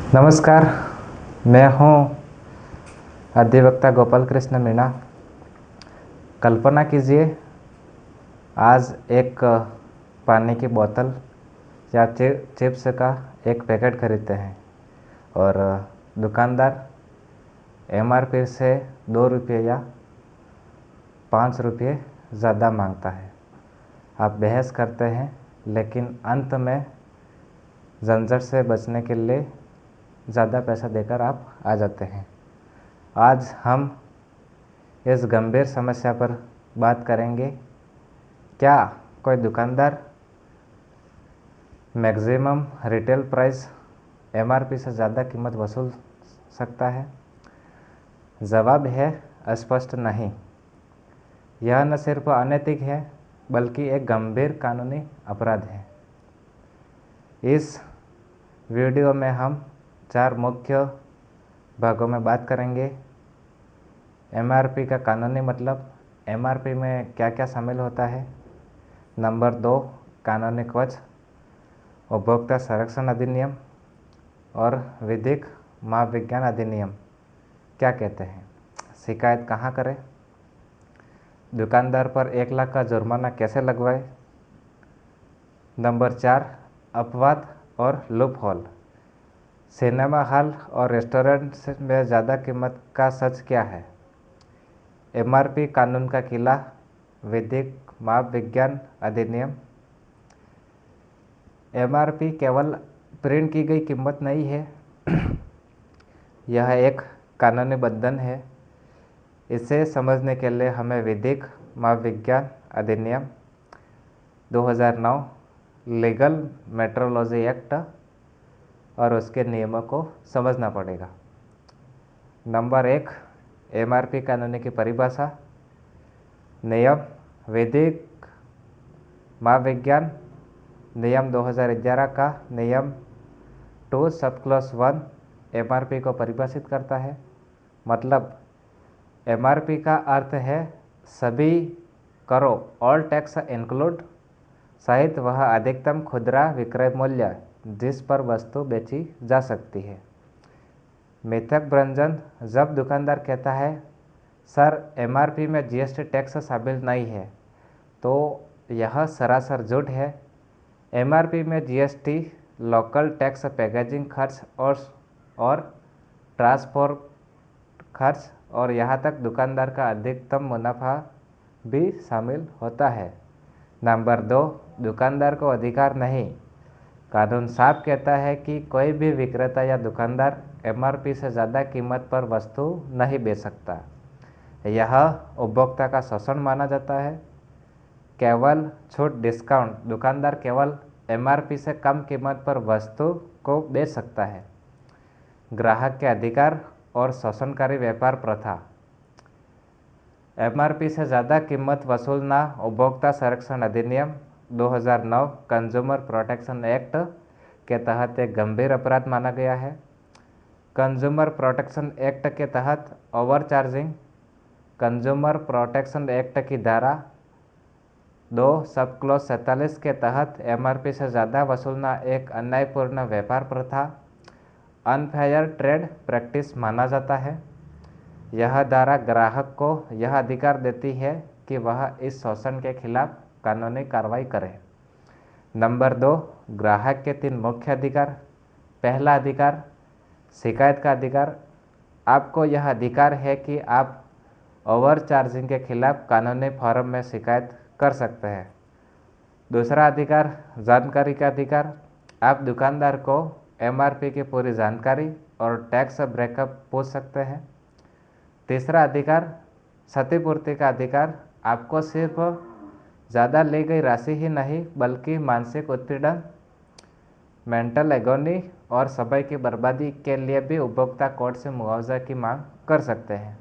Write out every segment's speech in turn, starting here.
नमस्कार। मैं हूँ अधिवक्ता गोपाल कृष्ण मीणा। कल्पना कीजिए, आज एक पानी की बोतल या चिप्स का एक पैकेट खरीदते हैं और दुकानदार एमआरपी से 2 रुपये या 5 रुपये ज़्यादा मांगता है। आप बहस करते हैं, लेकिन अंत में झंझट से बचने के लिए ज़्यादा पैसा देकर आप आ जाते हैं। आज हम इस गंभीर समस्या पर बात करेंगे। क्या कोई दुकानदार मैक्सिमम रिटेल प्राइस एमआरपी से ज़्यादा कीमत वसूल सकता है? जवाब है स्पष्ट नहीं। यह न सिर्फ अनैतिक है, बल्कि एक गंभीर कानूनी अपराध है। इस वीडियो में हम 4 मुख्य भागों में बात करेंगे। एमआरपी का कानूनी मतलब, एमआरपी में क्या क्या शामिल होता है। नंबर 2, कानूनी कवच, उपभोक्ता संरक्षण अधिनियम और विधिक महाविज्ञान अधिनियम क्या कहते हैं। शिकायत कहाँ करें, दुकानदार पर 1 लाख का जुर्माना कैसे लगवाए। नंबर 4, अपवाद और लूप होल, सिनेमा हॉल और रेस्टोरेंट में ज़्यादा कीमत का सच क्या है। एमआरपी कानून का किला, विधिक महाविज्ञान अधिनियम। एमआरपी केवल प्रिंट की गई कीमत नहीं है, यह एक कानूनी बंधन है। इसे समझने के लिए हमें विधिक महाविज्ञान अधिनियम 2009, लीगल मेट्रोलॉजी एक्ट और उसके नियमों को समझना पड़ेगा। नंबर 1, एमआरपी कानूनी की परिभाषा। नियम, विधिक महाविज्ञान नियम 2011 का नियम 2 सब क्लॉज 1 एमआरपी को परिभाषित करता है। मतलब, एमआरपी का अर्थ है सभी करों, ऑल टैक्स इंक्लूड, सहित वह अधिकतम खुदरा विक्रय मूल्य जिस पर वस्तु बेची जा सकती है। मिथक भंजन, जब दुकानदार कहता है सर एमआरपी में जीएसटी टैक्स शामिल नहीं है, तो यह सरासर झूठ है। एमआरपी में जीएसटी, लोकल टैक्स, पैकेजिंग खर्च और ट्रांसपोर्ट खर्च और यहाँ तक दुकानदार का अधिकतम मुनाफा भी शामिल होता है। नंबर 2, दुकानदार को अधिकार नहीं। कानून साफ कहता है कि कोई भी विक्रेता या दुकानदार एमआरपी से ज़्यादा कीमत पर वस्तु नहीं बेच सकता। यह उपभोक्ता का शोषण माना जाता है। केवल छूट, डिस्काउंट, दुकानदार केवल एमआरपी से कम कीमत पर वस्तु को बेच सकता है। ग्राहक के अधिकार और शोषणकारी व्यापार प्रथा। एमआरपी से ज़्यादा कीमत वसूलना उपभोक्ता संरक्षण अधिनियम 2009 कंज्यूमर प्रोटेक्शन एक्ट के तहत एक गंभीर अपराध माना गया है। कंज्यूमर प्रोटेक्शन एक्ट के तहत ओवरचार्जिंग, कंज्यूमर प्रोटेक्शन एक्ट की धारा 2 सब क्लॉज 47 के तहत एमआरपी से ज़्यादा वसूलना एक अन्यायपूर्ण व्यापार प्रथा, अनफेयर ट्रेड प्रैक्टिस माना जाता है। यह धारा ग्राहक को यह अधिकार देती है कि वह इस शोषण के खिलाफ कानूनी कार्रवाई करे। नंबर 2, ग्राहक के 3 मुख्य अधिकार। पहला अधिकार, शिकायत का अधिकार। आपको यह अधिकार है कि आप ओवरचार्जिंग के खिलाफ कानूनी फोरम में शिकायत कर सकते हैं। दूसरा अधिकार, जानकारी का अधिकार। आप दुकानदार को एमआरपी की पूरी जानकारी और टैक्स ब्रेकअप पूछ सकते हैं। तीसरा अधिकार, क्षतिपूर्ति का अधिकार। आपको सिर्फ ज़्यादा ली गई राशि ही नहीं, बल्कि मानसिक उत्पीड़न, मेंटल एगोनी और समय की बर्बादी के लिए भी उपभोक्ता कोर्ट से मुआवजा की मांग कर सकते हैं।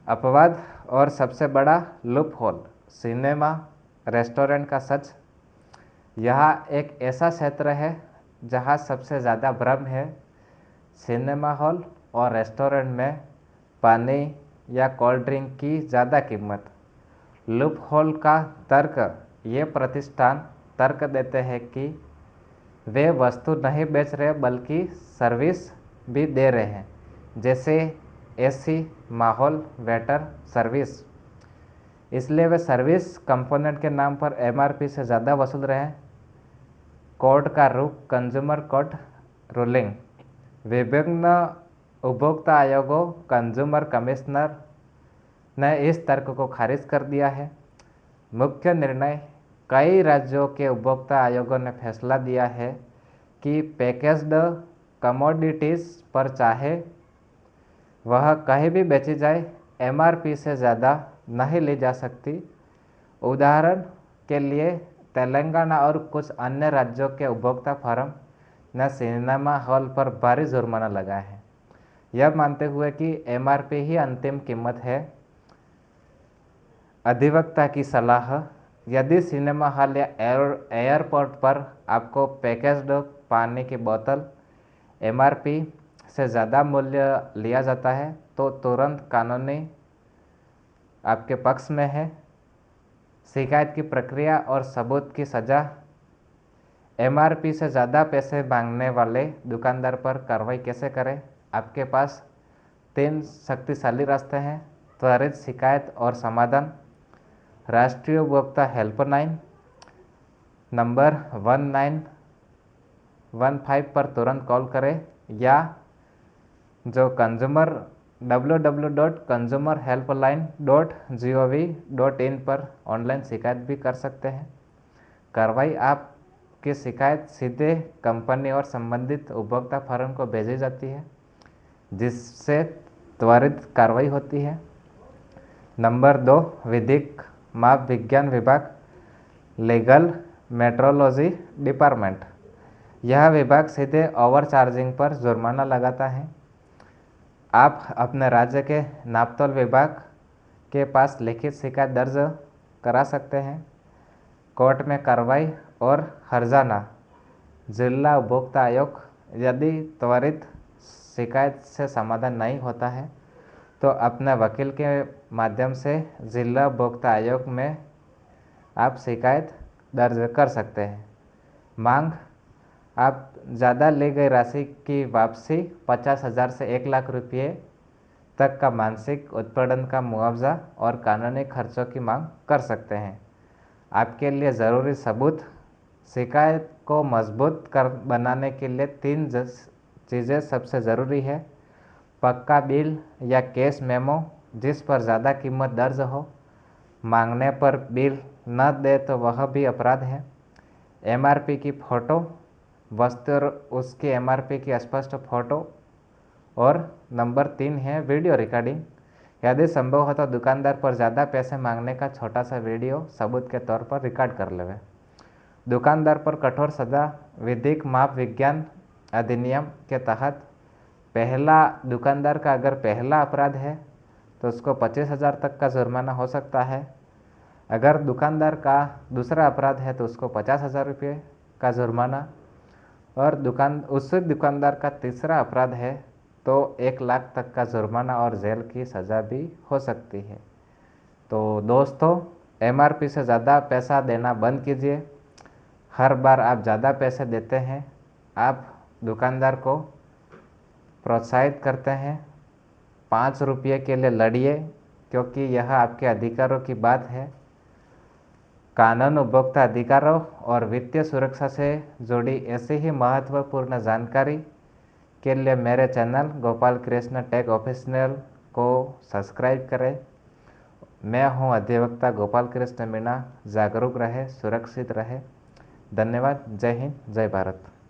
अपवाद और सबसे बड़ा लूप होल, सिनेमा रेस्टोरेंट का सच। यह एक ऐसा क्षेत्र है जहां सबसे ज़्यादा भ्रम है। सिनेमा हॉल और रेस्टोरेंट में पानी या कोल्ड ड्रिंक की ज़्यादा कीमत। लूप होल का तर्क, ये प्रतिष्ठान तर्क देते हैं कि वे वस्तु नहीं बेच रहे बल्कि सर्विस भी दे रहे हैं, जैसे एसी, माहौल, वेटर सर्विस। इसलिए वे सर्विस कंपोनेंट के नाम पर एमआरपी से ज़्यादा वसूल रहे हैं। कोर्ट का रुख, कंज्यूमर कोर्ट रूलिंग। विभिन्न उपभोक्ता आयोगों, कंज्यूमर कमिश्नर ने इस तर्क को खारिज कर दिया है। मुख्य निर्णय, कई राज्यों के उपभोक्ता आयोगों ने फैसला दिया है कि पैकेज्ड कमोडिटीज़ पर चाहे वह कहीं भी बेची जाए, एमआरपी से ज़्यादा नहीं ली जा सकती। उदाहरण के लिए तेलंगाना और कुछ अन्य राज्यों के उपभोक्ता फोरम ने सिनेमा हॉल पर भारी जुर्माना लगाया है, यह मानते हुए कि एमआरपी ही अंतिम कीमत है। अधिवक्ता की सलाह, यदि सिनेमा हॉल या एयरपोर्ट पर आपको पैकेज्ड पानी की बोतल एमआरपी से ज़्यादा मूल्य लिया जाता है तो तुरंत कानूनी आपके पक्ष में है। शिकायत की प्रक्रिया और सबूत की सज़ा, एमआरपी से ज़्यादा पैसे मांगने वाले दुकानदार पर कार्रवाई कैसे करें। आपके पास 3 शक्तिशाली रास्ते हैं: त्वरित शिकायत और समाधान, राष्ट्रीय उपभोक्ता हेल्पलाइन नंबर 1915 पर तुरंत कॉल करें, या जो www.consumerhelpline.gov.in पर ऑनलाइन शिकायत भी कर सकते हैं। कार्रवाई, आपकी शिकायत सीधे कंपनी और संबंधित उपभोक्ता फोरम को भेजी जाती है, जिससे त्वरित कार्रवाई होती है। नंबर 2, विधिक माप विज्ञान विभाग, लीगल मेट्रोलॉजी डिपार्टमेंट। यह विभाग सीधे ओवरचार्जिंग पर जुर्माना लगाता है। आप अपने राज्य के नापतोल विभाग के पास लिखित शिकायत दर्ज करा सकते हैं। कोर्ट में कार्रवाई और हर्जाना, जिला उपभोक्ता आयोग। यदि त्वरित शिकायत से समाधान नहीं होता है तो अपने वकील के माध्यम से जिला उपभोक्ता आयोग में आप शिकायत दर्ज कर सकते हैं। मांग, आप ज़्यादा ली गई राशि की वापसी, 50,000 से 1 लाख रुपये तक का मानसिक उत्पीड़न का मुआवजा और कानूनी खर्चों की मांग कर सकते हैं। आपके लिए ज़रूरी सबूत, शिकायत को मजबूत बनाने के लिए 3 चीज़ें सबसे ज़रूरी है: पक्का बिल या कैश मेमो जिस पर ज़्यादा कीमत दर्ज हो, मांगने पर बिल न दे तो वह भी अपराध है, एमआरपी की फ़ोटो, वस्तु और उसकी एमआरपी की स्पष्ट फ़ोटो, और नंबर 3 है वीडियो रिकॉर्डिंग। यदि संभव हो तो दुकानदार पर ज़्यादा पैसे मांगने का छोटा सा वीडियो सबूत के तौर पर रिकॉर्ड कर लेवे। दुकानदार पर कठोर सजा, विधिक माप विज्ञान अधिनियम के तहत दुकानदार का अगर पहला अपराध है तो उसको 25,000 तक का जुर्माना हो सकता है। अगर दुकानदार का दूसरा अपराध है तो उसको 50,000 रुपये का जुर्माना, और उस दुकानदार का तीसरा अपराध है तो 1 लाख तक का जुर्माना और जेल की सज़ा भी हो सकती है। तो दोस्तों, एमआरपी से ज़्यादा पैसा देना बंद कीजिए। हर बार आप ज़्यादा पैसे देते हैं, आप दुकानदार को प्रोत्साहित करते हैं। 5 रुपये के लिए लड़िए, क्योंकि यह आपके अधिकारों की बात है। कानून, उपभोक्ता अधिकारों और वित्तीय सुरक्षा से जुड़ी ऐसी ही महत्वपूर्ण जानकारी के लिए मेरे channel Gopal Krishna tech official को सब्सक्राइब करें। मैं हूं अधिवक्ता गोपाल कृष्ण मीणा। जागरूक रहे, सुरक्षित रहे। धन्यवाद। जय हिंद, जय भारत।